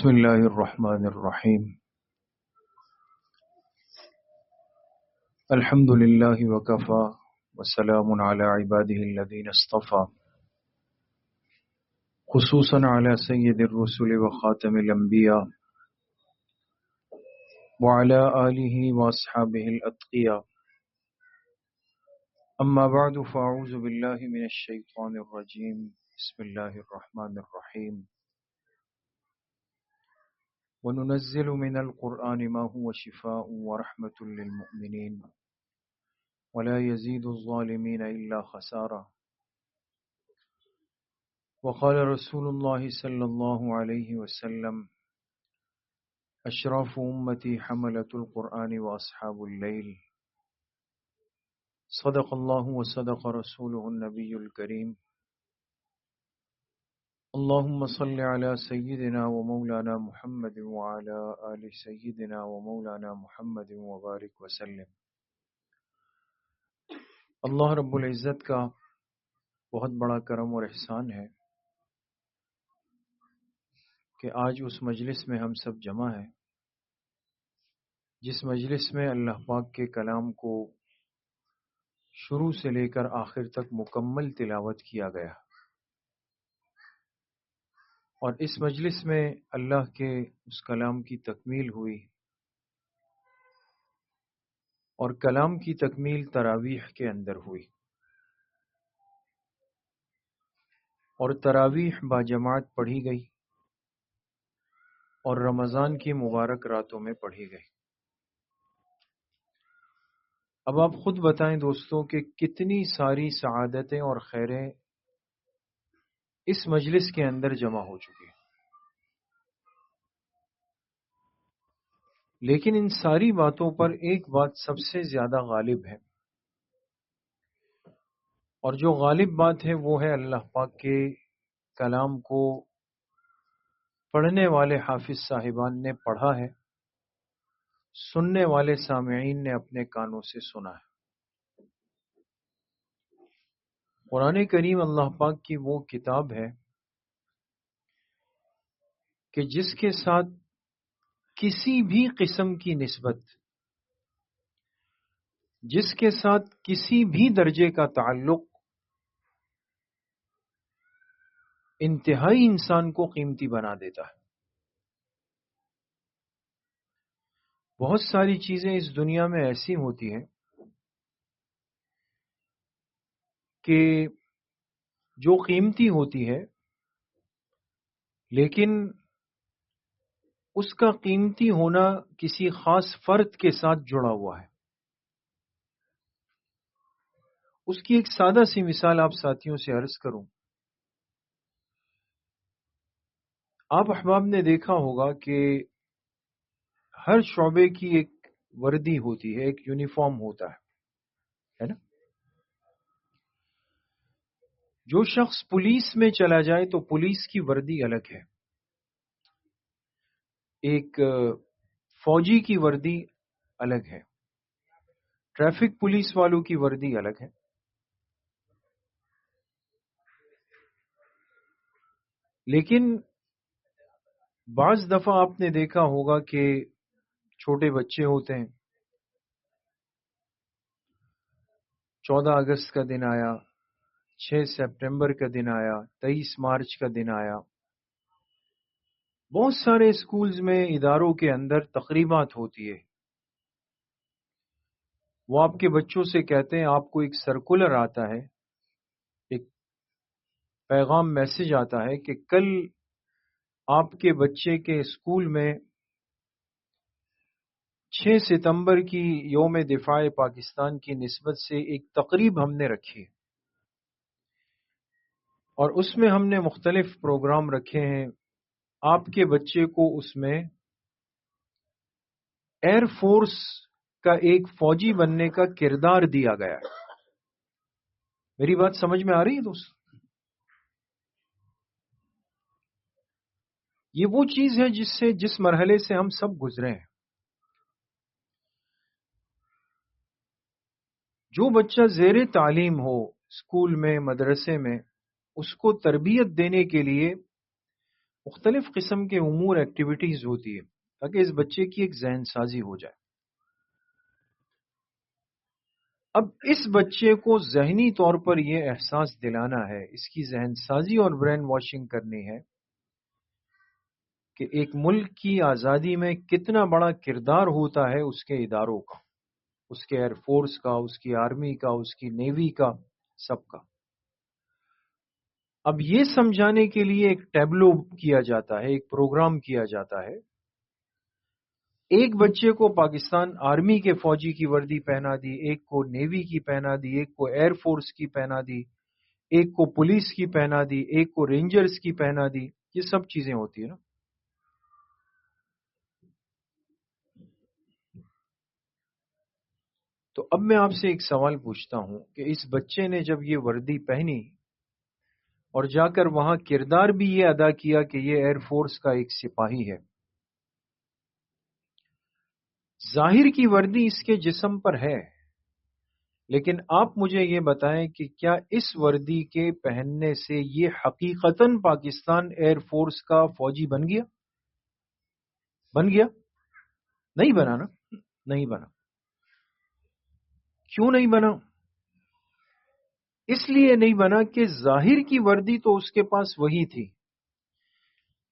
بسم الله الرحمن الرحيم. الحمد لله وكفى وسلام على عباده الذين اصطفى، خصوصا على سيد الرسل وخاتم الأنبياء وعلى آله وأصحابه الأتقياء. أما بعد فأعوذ بالله من الشيطان الرجيم. بسم الله الرحمن الرحيم. وننزل من القرآن ما هو شفاء ورحمة للمؤمنين ولا يزيد الظالمين إلا خسارا. وقال رسول الله صلى الله عليه وسلم: أشراف أمتي حملة القرآن وأصحاب الليل. صدق الله وصدق رسوله النبي الكريم. اللهم صل على سيدنا ومولانا محمد وعلى آل سيدنا ومولانا محمد وبارك وسلم. اللہ رب العزت کا بہت بڑا کرم اور احسان ہے کہ آج اس مجلس میں ہم سب جمع ہیں، جس مجلس میں اللہ پاک کے کلام کو شروع سے لے کر آخر تک مکمل تلاوت کیا گیا، اور اس مجلس میں اللہ کے اس کلام کی تکمیل ہوئی، اور کلام کی تکمیل تراویح کے اندر ہوئی، اور تراویح باجماعت پڑھی گئی اور رمضان کی مبارک راتوں میں پڑھی گئی۔ اب آپ خود بتائیں دوستوں کہ کتنی ساری سعادتیں اور خیریں اس مجلس کے اندر جمع ہو چکی ہیں، لیکن ان ساری باتوں پر ایک بات سب سے زیادہ غالب ہے، اور جو غالب بات ہے وہ ہے اللہ پاک کے کلام کو پڑھنے والے حافظ صاحبان نے پڑھا ہے، سننے والے سامعین نے اپنے کانوں سے سنا ہے۔ قرآن کریم اللہ پاک کی وہ کتاب ہے کہ جس کے ساتھ کسی بھی قسم کی نسبت، جس کے ساتھ کسی بھی درجے کا تعلق انتہائی انسان کو قیمتی بنا دیتا ہے۔ بہت ساری چیزیں اس دنیا میں ایسی ہوتی ہیں کہ جو قیمتی ہوتی ہے، لیکن اس کا قیمتی ہونا کسی خاص فرد کے ساتھ جڑا ہوا ہے۔ اس کی ایک سادہ سی مثال آپ ساتھیوں سے عرض کروں۔ آپ احباب نے دیکھا ہوگا کہ ہر شعبے کی ایک وردی ہوتی ہے، ایک یونیفارم ہوتا ہے نا؟ جو شخص پولیس میں چلا جائے تو پولیس کی وردی الگ ہے، ایک فوجی کی وردی الگ ہے، ٹریفک پولیس والوں کی وردی الگ ہے۔ لیکن بعض دفعہ آپ نے دیکھا ہوگا کہ چھوٹے بچے ہوتے ہیں، 14 اگست کا دن آیا، 6 سپٹمبر کا دن آیا، 23 مارچ کا دن آیا، بہت سارے اسکولز میں، اداروں کے اندر تقریبات ہوتی ہے۔ وہ آپ کے بچوں سے کہتے ہیں، آپ کو ایک سرکولر آتا ہے، ایک پیغام میسج آتا ہے کہ کل آپ کے بچے کے اسکول میں 6 ستمبر کی یوم دفاع پاکستان کی نسبت سے ایک تقریب ہم نے رکھی ہے، اور اس میں ہم نے مختلف پروگرام رکھے ہیں۔ آپ کے بچے کو اس میں ایئر فورس کا ایک فوجی بننے کا کردار دیا گیا ہے۔ میری بات سمجھ میں آ رہی ہے دوست؟ یہ وہ چیز ہے جس مرحلے سے ہم سب گزرے ہیں۔ جو بچہ زیر تعلیم ہو، اسکول میں، مدرسے میں، اس کو تربیت دینے کے لیے مختلف قسم کے امور ایکٹیویٹیز ہوتی ہے تاکہ اس بچے کی ایک ذہن سازی ہو جائے. اب اس بچے کو ذہنی طور پر یہ احساس دلانا ہے، اس کی ذہن سازی اور برین واشنگ کرنی ہے کہ ایک ملک کی آزادی میں کتنا بڑا کردار ہوتا ہے اس کے اداروں کا، اس کے ایئر فورس کا، اس کی آرمی کا، اس کی نیوی کا، سب کا. اب یہ سمجھانے کے لیے ایک ٹیبلو کیا جاتا ہے، ایک پروگرام کیا جاتا ہے. ایک بچے کو پاکستان آرمی کے فوجی کی وردی پہنا دی، ایک کو نیوی کی پہنا دی، ایک کو ایئر فورس کی پہنا دی، ایک کو پولیس کی پہنا دی، ایک کو رینجرز کی پہنا دی. یہ سب چیزیں ہوتی ہیں نا. تو اب میں آپ سے ایک سوال پوچھتا ہوں کہ اس بچے نے جب یہ وردی پہنی اور جا کر وہاں کردار بھی یہ ادا کیا کہ یہ ایئر فورس کا ایک سپاہی ہے، ظاہر کی وردی اس کے جسم پر ہے، لیکن آپ مجھے یہ بتائیں کہ کیا اس وردی کے پہننے سے یہ حقیقتاً پاکستان ایئر فورس کا فوجی بن گیا؟ بن گیا؟ نہیں بنا نا. نہیں بنا. کیوں نہیں بنا؟ اس لیے نہیں بنا کہ ظاہر کی وردی تو اس کے پاس وہی تھی،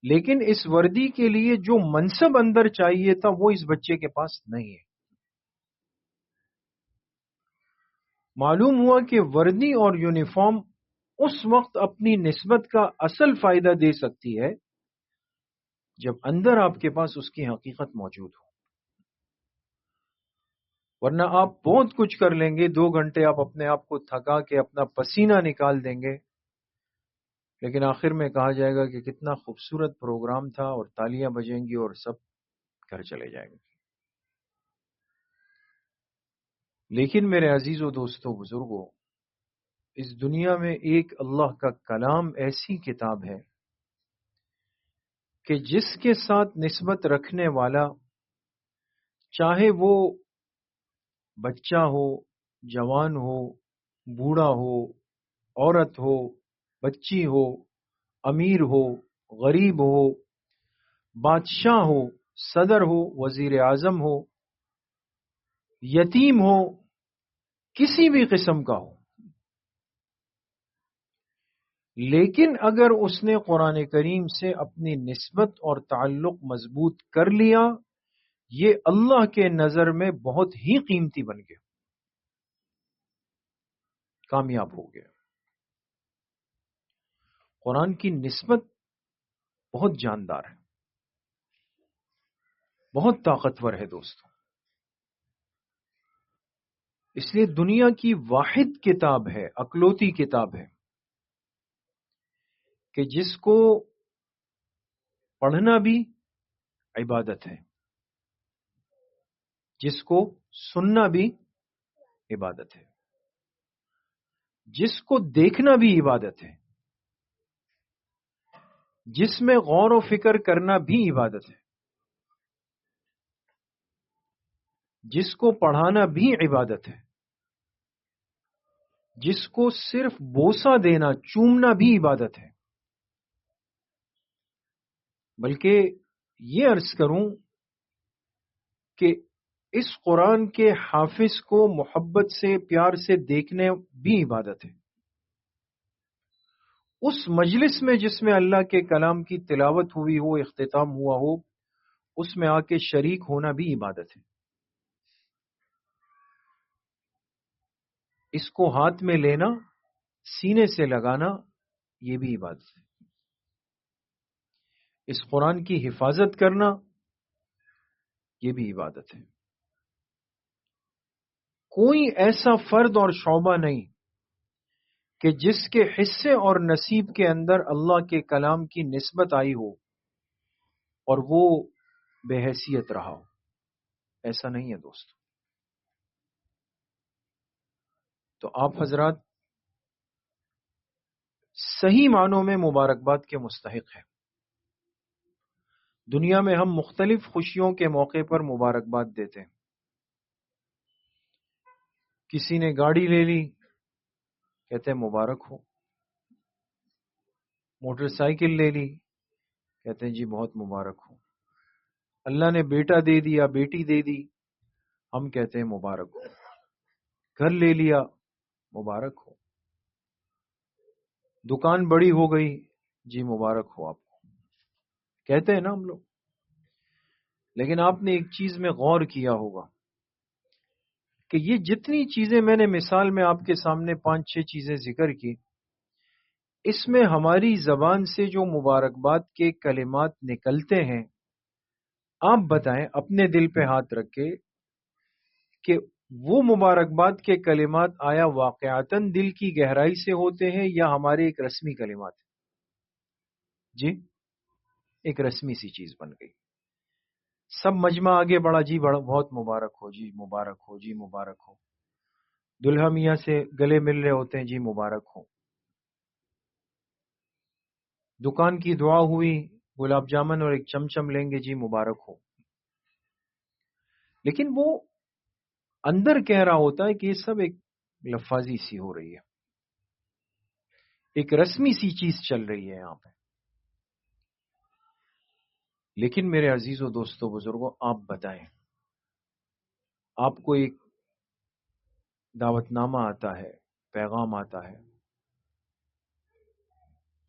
لیکن اس وردی کے لیے جو منصب اندر چاہیے تھا وہ اس بچے کے پاس نہیں ہے. معلوم ہوا کہ وردی اور یونیفارم اس وقت اپنی نسبت کا اصل فائدہ دے سکتی ہے جب اندر آپ کے پاس اس کی حقیقت موجود ہو. ورنہ آپ بہت کچھ کر لیں گے، 2 گھنٹے آپ اپنے آپ کو تھکا کے اپنا پسینہ نکال دیں گے، لیکن آخر میں کہا جائے گا کہ کتنا خوبصورت پروگرام تھا اور تالیاں بجیں گی اور سب گھر چلے جائیں گے. لیکن میرے عزیزوں، دوستوں، بزرگوں، اس دنیا میں ایک اللہ کا کلام ایسی کتاب ہے کہ جس کے ساتھ نسبت رکھنے والا، چاہے وہ بچہ ہو، جوان ہو، بوڑھا ہو، عورت ہو، بچی ہو، امیر ہو، غریب ہو، بادشاہ ہو، صدر ہو، وزیر اعظم ہو، یتیم ہو، کسی بھی قسم کا ہو، لیکن اگر اس نے قرآن کریم سے اپنی نسبت اور تعلق مضبوط کر لیا، یہ اللہ کے نظر میں بہت ہی قیمتی بن گیا، کامیاب ہو گیا. قرآن کی نسبت بہت جاندار ہے، بہت طاقتور ہے دوستوں. اس لیے دنیا کی واحد کتاب ہے، اکلوتی کتاب ہے کہ جس کو پڑھنا بھی عبادت ہے، جس کو سننا بھی عبادت ہے، جس کو دیکھنا بھی عبادت ہے، جس میں غور و فکر کرنا بھی عبادت ہے، جس کو پڑھانا بھی عبادت ہے، جس کو صرف بوسہ دینا، چومنا بھی عبادت ہے. بلکہ یہ عرض کروں کہ اس قرآن کے حافظ کو محبت سے، پیار سے دیکھنے بھی عبادت ہے. اس مجلس میں جس میں اللہ کے کلام کی تلاوت ہوئی ہو، اختتام ہوا ہو، اس میں آ کے شریک ہونا بھی عبادت ہے. اس کو ہاتھ میں لینا، سینے سے لگانا، یہ بھی عبادت ہے. اس قرآن کی حفاظت کرنا، یہ بھی عبادت ہے. کوئی ایسا فرد اور شعبہ نہیں کہ جس کے حصے اور نصیب کے اندر اللہ کے کلام کی نسبت آئی ہو اور وہ بے حیثیت رہا ہو. ایسا نہیں ہے دوست. تو آپ حضرات صحیح معنوں میں مبارکباد کے مستحق ہیں. دنیا میں ہم مختلف خوشیوں کے موقع پر مبارکباد دیتے ہیں. کسی نے گاڑی لے لی، کہتے ہیں مبارک ہو. موٹر سائیکل لے لی، کہتے ہیں جی بہت مبارک ہو. اللہ نے بیٹا دے دیا، بیٹی دے دی، ہم کہتے ہیں مبارک ہو. گھر لے لیا، مبارک ہو. دکان بڑی ہو گئی، جی مبارک ہو آپ کو، کہتے ہیں نا ہم لوگ. لیکن آپ نے ایک چیز میں غور کیا ہوگا کہ یہ جتنی چیزیں میں نے مثال میں آپ کے سامنے 5-6 چیزیں ذکر کی، اس میں ہماری زبان سے جو مبارکباد کے کلمات نکلتے ہیں، آپ بتائیں اپنے دل پہ ہاتھ رکھ کے کہ وہ مبارکباد کے کلمات آیا واقعتاً دل کی گہرائی سے ہوتے ہیں یا ہمارے ایک رسمی کلمات ہیں؟ جی ایک رسمی سی چیز بن گئی. سب مجمع آگے بڑھا، جی بڑا بہت مبارک ہو، جی مبارک ہو، جی مبارک ہو. دلہا میاں سے گلے مل رہے ہوتے ہیں، جی مبارک ہو. دکان کی دعا ہوئی، گلاب جامن اور ایک چمچم لیں گے، جی مبارک ہو. لیکن وہ اندر کہہ رہا ہوتا ہے کہ یہ سب ایک لفاظی سی ہو رہی ہے، ایک رسمی سی چیز چل رہی ہے یہاں پہ. لیکن میرے عزیزوں، دوستوں، بزرگوں، آپ بتائیں، آپ کو ایک دعوت نامہ آتا ہے، پیغام آتا ہے،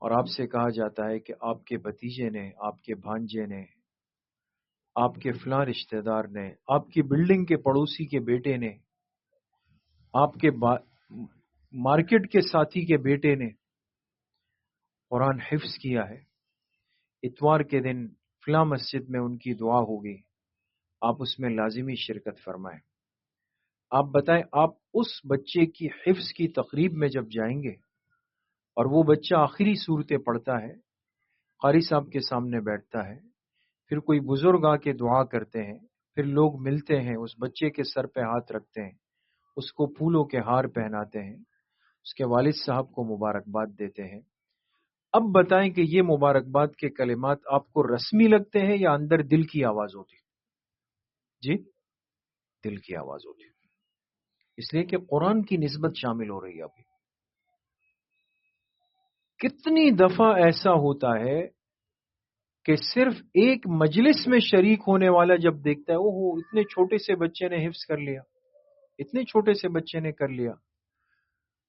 اور آپ سے کہا جاتا ہے کہ آپ کے بھتیجے نے، آپ کے بھانجے نے، آپ کے فلاں رشتہ دار نے، آپ کی بلڈنگ کے پڑوسی کے بیٹے نے، آپ کے مارکیٹ کے ساتھی کے بیٹے نے قرآن حفظ کیا ہے. اتوار کے دن فلاں مسجد میں ان کی دعا ہوگی، آپ اس میں لازمی شرکت فرمائیں. آپ بتائیں، آپ اس بچے کی حفظ کی تقریب میں جب جائیں گے اور وہ بچہ آخری صورتیں پڑھتا ہے، قاری صاحب کے سامنے بیٹھتا ہے، پھر کوئی بزرگ آ کے دعا کرتے ہیں، پھر لوگ ملتے ہیں، اس بچے کے سر پہ ہاتھ رکھتے ہیں، اس کو پھولوں کے ہار پہناتے ہیں، اس کے والد صاحب کو مبارکباد دیتے ہیں. اب بتائیں کہ یہ مبارکباد کے کلمات آپ کو رسمی لگتے ہیں یا اندر دل کی آواز ہوتی؟ جی دل کی آواز ہوتی، اس لیے کہ قرآن کی نسبت شامل ہو رہی ہے. ابھی کتنی دفعہ ایسا ہوتا ہے کہ صرف ایک مجلس میں شریک ہونے والا جب دیکھتا ہے، اوہ اتنے چھوٹے سے بچے نے حفظ کر لیا، اتنے چھوٹے سے بچے نے کر لیا،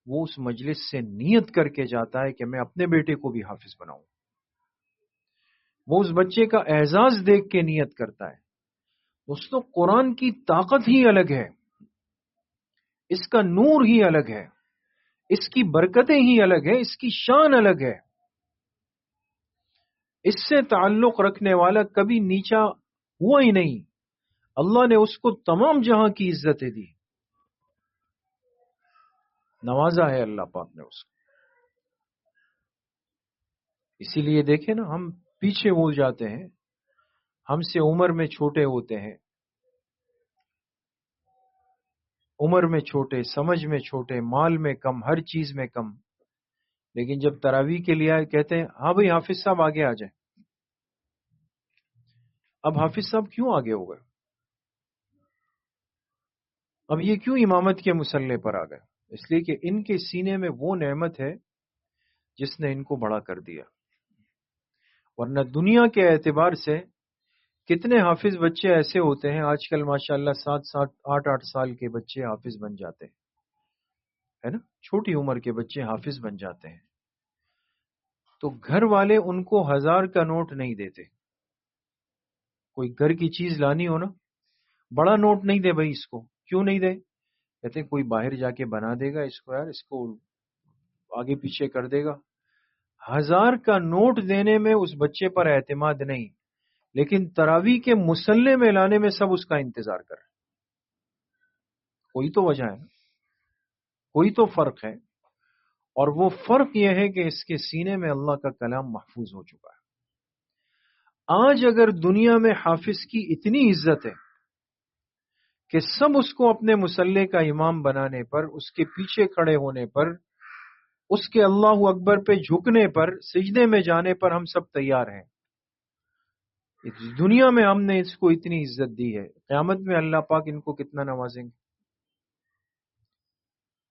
وہ اس مجلس سے نیت کر کے جاتا ہے کہ میں اپنے بیٹے کو بھی حافظ بناؤں. وہ اس بچے کا اعزاز دیکھ کے نیت کرتا ہے. دوستو، قرآن کی طاقت ہی الگ ہے، اس کا نور ہی الگ ہے، اس کی برکتیں ہی الگ ہے، اس کی شان الگ ہے. اس سے تعلق رکھنے والا کبھی نیچا ہوا ہی نہیں. اللہ نے اس کو تمام جہاں کی عزتیں دی، نوازا ہے اللہ پاک نے اس کو. اسی لیے دیکھیں نا، ہم پیچھے ہو جاتے ہیں، ہم سے عمر میں چھوٹے ہوتے ہیں، عمر میں چھوٹے، سمجھ میں چھوٹے، مال میں کم، ہر چیز میں کم. لیکن جب تراویح کے لیے آئے، کہتے ہیں ہاں بھائی حافظ صاحب آگے آ جائیں. اب حافظ صاحب کیوں آگے ہو گئے؟ اب یہ کیوں امامت کے مسلح پر آ گئے؟ اس لیے کہ ان کے سینے میں وہ نعمت ہے جس نے ان کو بڑا کر دیا. ورنہ دنیا کے اعتبار سے کتنے حافظ بچے ایسے ہوتے ہیں آج کل، ماشاءاللہ 7-7 8-8 سال کے بچے حافظ بن جاتے ہیں، ہے نا، چھوٹی عمر کے بچے حافظ بن جاتے ہیں. تو گھر والے ان کو 1000 کا نوٹ نہیں دیتے. کوئی گھر کی چیز لانی ہو نا، بڑا نوٹ نہیں دے بھائی اس کو. کیوں نہیں دے؟ کہتے ہیں کوئی باہر جا کے بنا دے گا اس کو، یار اس کو آگے پیچھے کر دے گا. 1000 کا نوٹ دینے میں اس بچے پر اعتماد نہیں، لیکن تراویح کے مسلح میں لانے میں سب اس کا انتظار کر رہے ہیں. کوئی تو وجہ ہے نا، کوئی تو فرق ہے. اور وہ فرق یہ ہے کہ اس کے سینے میں اللہ کا کلام محفوظ ہو چکا ہے. آج اگر دنیا میں حافظ کی اتنی عزت ہے کہ سب اس کو اپنے مسلح کا امام بنانے پر، اس کے پیچھے کھڑے ہونے پر، اس کے اللہ اکبر پہ جھکنے پر، سجدے میں جانے پر ہم سب تیار ہیں. اس دنیا میں ہم نے اس کو اتنی عزت دی ہے، قیامت میں اللہ پاک ان کو کتنا نوازیں گے.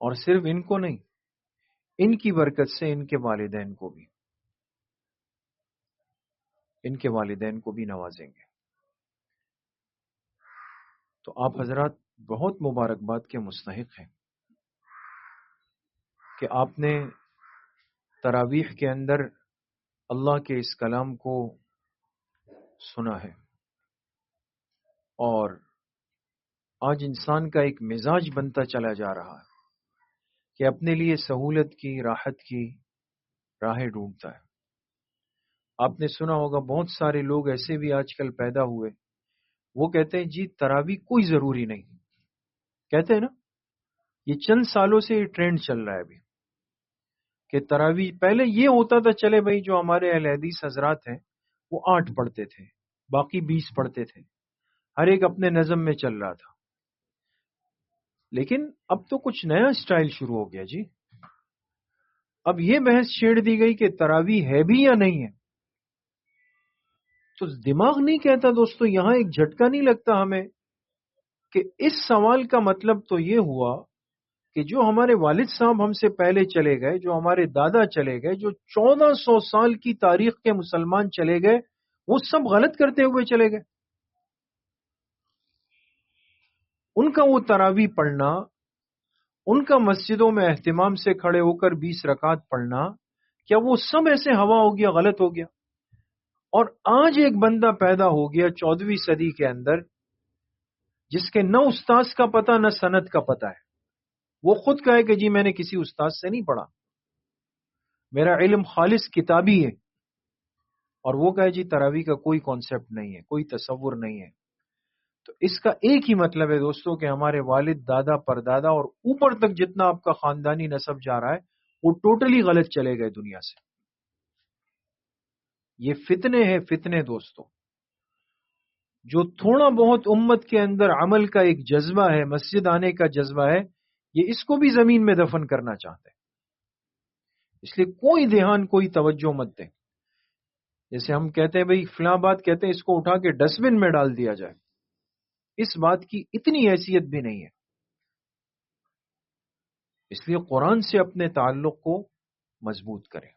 اور صرف ان کو نہیں، ان کی برکت سے ان کے والدین کو بھی. ان کے والدین کو بھی نوازیں گے۔ تو آپ حضرات بہت مبارکباد کے مستحق ہیں کہ آپ نے تراویح کے اندر اللہ کے اس کلام کو سنا ہے، اور آج انسان کا ایک مزاج بنتا چلا جا رہا ہے کہ اپنے لیے سہولت کی، راحت کی راہیں ڈھونڈتا ہے۔ آپ نے سنا ہوگا بہت سارے لوگ ایسے بھی آج کل پیدا ہوئے، وہ کہتے ہیں جی تراویح کوئی ضروری نہیں، کہتے ہیں نا، یہ چند سالوں سے یہ ٹرینڈ چل رہا ہے ابھی کہ تراویح پہلے یہ ہوتا تھا، چلے بھائی جو ہمارے اہل حدیث حضرات ہیں وہ 8 پڑھتے تھے، باقی 20 پڑھتے تھے، ہر ایک اپنے نظم میں چل رہا تھا۔ لیکن اب تو کچھ نیا سٹائل شروع ہو گیا جی، اب یہ بحث چھیڑ دی گئی کہ تراویح ہے بھی یا نہیں ہے۔ تو دماغ نہیں کہتا دوستو، یہاں ایک جھٹکا نہیں لگتا ہمیں کہ اس سوال کا مطلب تو یہ ہوا کہ جو ہمارے والد صاحب ہم سے پہلے چلے گئے، جو ہمارے دادا چلے گئے، جو 1400 سال کی تاریخ کے مسلمان چلے گئے، وہ سب غلط کرتے ہوئے چلے گئے۔ ان کا وہ تراویح پڑھنا، ان کا مسجدوں میں اہتمام سے کھڑے ہو کر 20 رکعت پڑھنا، کیا وہ سب ایسے ہوا ہو گیا، غلط ہو گیا؟ اور آج ایک بندہ پیدا ہو گیا 14ویں صدی کے اندر، جس کے نہ استاذ کا پتہ نہ سند کا پتہ ہے، وہ خود کہے کہ جی میں نے کسی استاذ سے نہیں پڑھا، میرا علم خالص کتابی ہے، اور وہ کہے جی تراویح کا کوئی کانسیپٹ نہیں ہے، کوئی تصور نہیں ہے۔ تو اس کا ایک ہی مطلب ہے دوستو کہ ہمارے والد، دادا، پردادا اور اوپر تک جتنا آپ کا خاندانی نسب جا رہا ہے وہ ٹوٹلی غلط چلے گئے دنیا سے۔ یہ فتنے ہیں، فتنے دوستو۔ جو تھوڑا بہت امت کے اندر عمل کا ایک جذبہ ہے، مسجد آنے کا جذبہ ہے، یہ اس کو بھی زمین میں دفن کرنا چاہتے ہیں۔ اس لیے کوئی دھیان، کوئی توجہ مت دیں۔ جیسے ہم کہتے ہیں بھئی فلاں بات کہتے ہیں، اس کو اٹھا کے ڈسٹ بن میں ڈال دیا جائے، اس بات کی اتنی حیثیت بھی نہیں ہے۔ اس لیے قرآن سے اپنے تعلق کو مضبوط کریں۔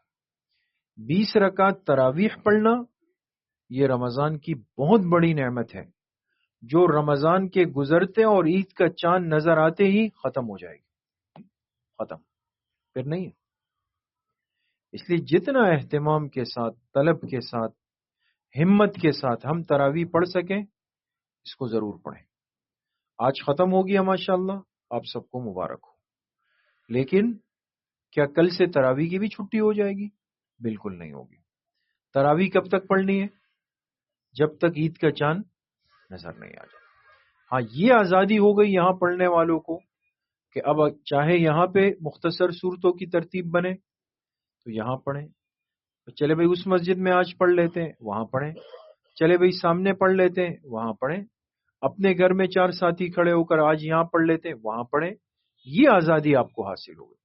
20 رکعت تراویح پڑھنا یہ رمضان کی بہت بڑی نعمت ہے، جو رمضان کے گزرتے اور عید کا چاند نظر آتے ہی ختم ہو جائے گی، ختم، پھر نہیں ہے۔ اس لیے جتنا اہتمام کے ساتھ، طلب کے ساتھ، ہمت کے ساتھ ہم تراویح پڑھ سکیں، اس کو ضرور پڑھیں۔ آج ختم ہو گیا ماشاءاللہ، آپ سب کو مبارک ہو۔ لیکن کیا کل سے تراویح کی بھی چھٹی ہو جائے گی؟ بالکل نہیں ہوگی۔ تراویح کب تک پڑھنی ہے؟ جب تک عید کا چاند نظر نہیں آ جائے۔ ہاں، یہ آزادی ہو گئی یہاں پڑھنے والوں کو کہ اب چاہے یہاں پہ مختصر صورتوں کی ترتیب بنے تو یہاں پڑھیں، چلے بھائی اس مسجد میں آج پڑھ لیتے ہیں وہاں پڑھیں، چلے بھائی سامنے پڑھ لیتے ہیں وہاں پڑھیں، اپنے گھر میں 4 ساتھی کھڑے ہو کر آج یہاں پڑھ لیتے ہیں وہاں پڑھیں۔ یہ آزادی آپ کو حاصل ہو گئی،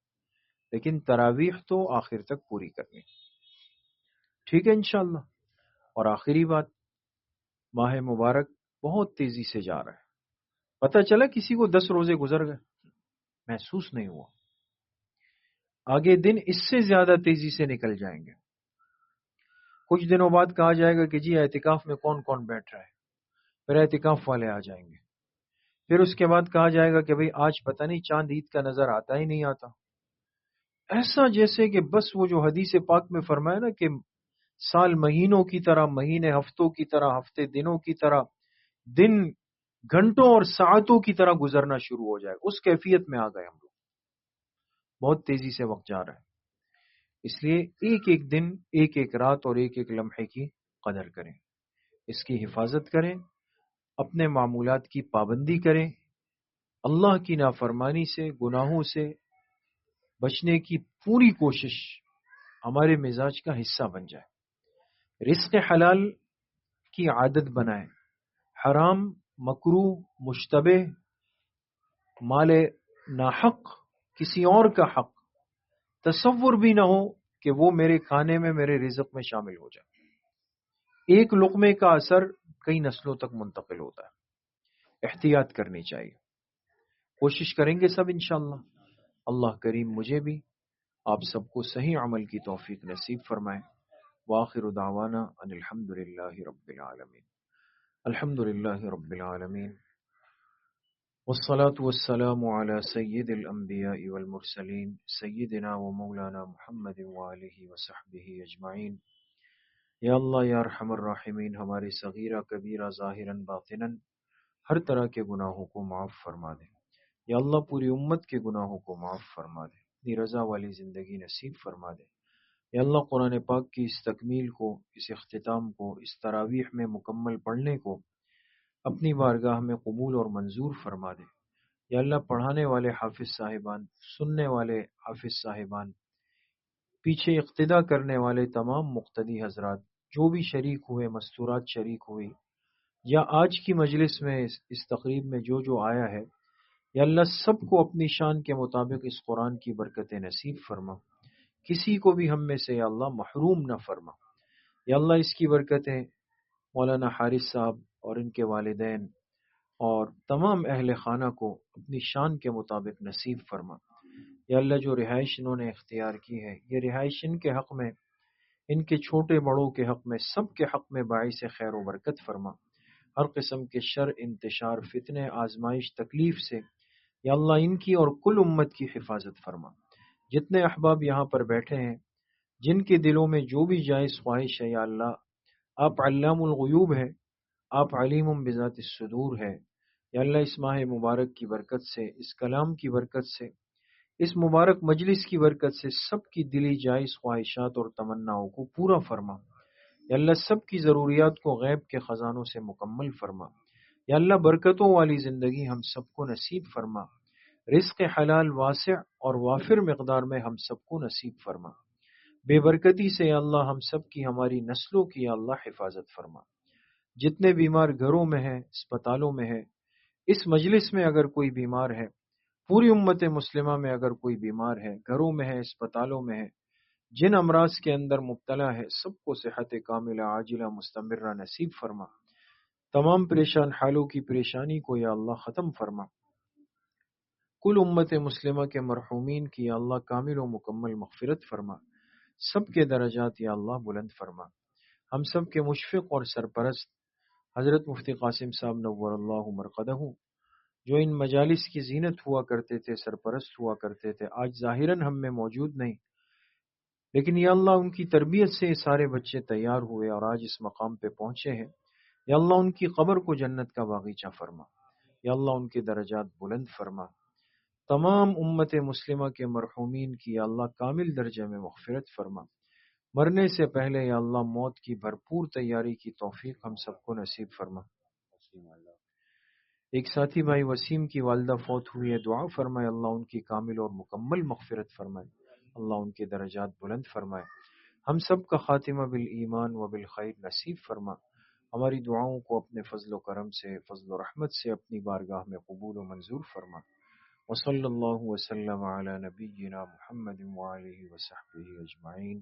لیکن تراویح تو آخر تک پوری کرنی، ٹھیک ہے انشاءاللہ۔ اور آخری بات، ماہ مبارک بہت تیزی سے جا رہا ہے۔ پتہ چلا کسی کو 10 روزے گزر گئے، محسوس نہیں ہوا۔ آگے دن اس سے زیادہ تیزی سے نکل جائیں گے۔ کچھ دنوں بعد کہا جائے گا کہ جی اعتکاف میں کون کون بیٹھ رہا ہے، پھر اعتکاف والے آ جائیں گے۔ پھر اس کے بعد کہا جائے گا کہ بھئی آج پتہ نہیں چاند عید کا نظر آتا ہی نہیں آتا۔ ایسا جیسے کہ بس وہ جو حدیث پاک میں فرمایا نا کہ سال مہینوں کی طرح، مہینے ہفتوں کی طرح، ہفتے دنوں کی طرح، دن گھنٹوں اور ساعتوں کی طرح گزرنا شروع ہو جائے، اس کیفیت میں آ گئے ہم لوگ۔ بہت تیزی سے وقت جا رہا ہے، اس لیے ایک ایک دن، ایک ایک رات اور ایک ایک لمحے کی قدر کریں، اس کی حفاظت کریں، اپنے معمولات کی پابندی کریں، اللہ کی نافرمانی سے، گناہوں سے بچنے کی پوری کوشش ہمارے مزاج کا حصہ بن جائے، رزق حلال کی عادت بنائیں، حرام، مکروہ، مشتبہ، مال ناحق، کسی اور کا حق تصور بھی نہ ہو کہ وہ میرے کھانے میں، میرے رزق میں شامل ہو جائے۔ ایک لقمے کا اثر کئی نسلوں تک منتقل ہوتا ہے، احتیاط کرنی چاہیے۔ کوشش کریں گے سب انشاءاللہ۔ اللہ کریم مجھے بھی، آپ سب کو صحیح عمل کی توفیق نصیب فرمائے۔ وآخر دعوانا ان الحمد للہ رب العالمین. الحمد للہ رب العالمین والصلاة والسلام على سید الانبیاء والمرسلین سیدنا و مولانا محمد وآلہ وصحبہ اجمعین. یا اللہ یا ارحم الراحمین، ہمارے صغیرہ کبیرہ ظاہراً باطناً ہر طرح کے گناہوں کو معاف فرما دے. یا اللہ پوری امت کے گناہوں کو معاف فرما دے، اپنی رضا والی زندگی نصیب فرما دے. یا اللہ قرآن پاک کی اس تکمیل کو، اس اختتام کو، اس تراویح میں مکمل پڑھنے کو اپنی بارگاہ میں قبول اور منظور فرما دے. یا اللہ پڑھانے والے حافظ صاحبان، سننے والے حافظ صاحبان، پیچھے اقتدا کرنے والے تمام مقتدی حضرات جو بھی شریک ہوئے، مستورات شریک ہوئی، یا آج کی مجلس میں اس تقریب میں جو آیا ہے، یا اللہ سب کو اپنی شان کے مطابق اس قرآن کی برکتیں نصیب فرما. کسی کو بھی ہم میں سے یا اللہ محروم نہ فرما. یا اللہ اس کی برکتیں مولانا حارث صاحب اور ان کے والدین اور تمام اہل خانہ کو اپنی شان کے مطابق نصیب فرما. یا اللہ جو رہائش انہوں نے اختیار کی ہے، یہ رہائش ان کے حق میں، ان کے چھوٹے بڑوں کے حق میں، سب کے حق میں باعث خیر و برکت فرما. ہر قسم کے شر، انتشار، فتنے، آزمائش، تکلیف سے یا اللہ ان کی اور کل امت کی حفاظت فرما. جتنے احباب یہاں پر بیٹھے ہیں، جن کے دلوں میں جو بھی جائز خواہش ہے، یا اللہ آپ علام الغیوب ہے، آپ علیم بذات الصدور ہے. یا اللہ اس ماہ مبارک کی برکت سے، اس کلام کی برکت سے، اس مبارک مجلس کی برکت سے سب کی دلی جائز خواہشات اور تمناؤں کو پورا فرما. یا اللہ سب کی ضروریات کو غیب کے خزانوں سے مکمل فرما. یا اللہ برکتوں والی زندگی ہم سب کو نصیب فرما. رزق حلال واسع اور وافر مقدار میں ہم سب کو نصیب فرما. بے برکتی سے یا اللہ ہم سب کی، ہماری نسلوں کی یا اللہ حفاظت فرما. جتنے بیمار گھروں میں ہیں، اسپتالوں میں ہیں، اس مجلس میں اگر کوئی بیمار ہے، پوری امت مسلمہ میں اگر کوئی بیمار ہے، گھروں میں ہے، اسپتالوں میں ہے، جن امراض کے اندر مبتلا ہے، سب کو صحت کاملہ عاجلہ مستمرہ نصیب فرما. تمام پریشان حالوں کی پریشانی کو یا اللہ ختم فرما. کل امت مسلمہ کے مرحومین کی یا اللہ کامل و مکمل مغفرت فرما. سب کے درجات یا اللہ بلند فرما. ہم سب کے مشفق اور سرپرست حضرت مفتی قاسم صاحب نور اللہ مرقدہ، جو ان مجالس کی زینت ہوا کرتے تھے، سرپرست ہوا کرتے تھے، آج ظاہراً ہم میں موجود نہیں، لیکن یا اللہ ان کی تربیت سے یہ سارے بچے تیار ہوئے اور آج اس مقام پہ پہنچے ہیں. یا اللہ ان کی قبر کو جنت کا باغیچہ فرما. یا اللہ ان کے درجات بلند فرما. تمام امت مسلمہ کے مرحومین کی یا اللہ کامل درجے میں مغفرت فرما. مرنے سے پہلے یا اللہ موت کی بھرپور تیاری کی توفیق ہم سب کو نصیب فرما. ایک ساتھی بھائی وسیم کی والدہ فوت ہوئی ہے، دعا فرمائے اللہ ان کی کامل اور مکمل مغفرت فرمائے. اللہ ان کے درجات بلند فرمائے. ہم سب کا خاتمہ بالایمان و بالخیر نصیب فرما. ہماری دعاؤں کو اپنے فضل و کرم سے، فضل و رحمت سے اپنی بارگاہ میں قبول و منظور فرما. وصلی اللہ وسلم علی نبینا محمد وآلہ وصحبہ اجمعین.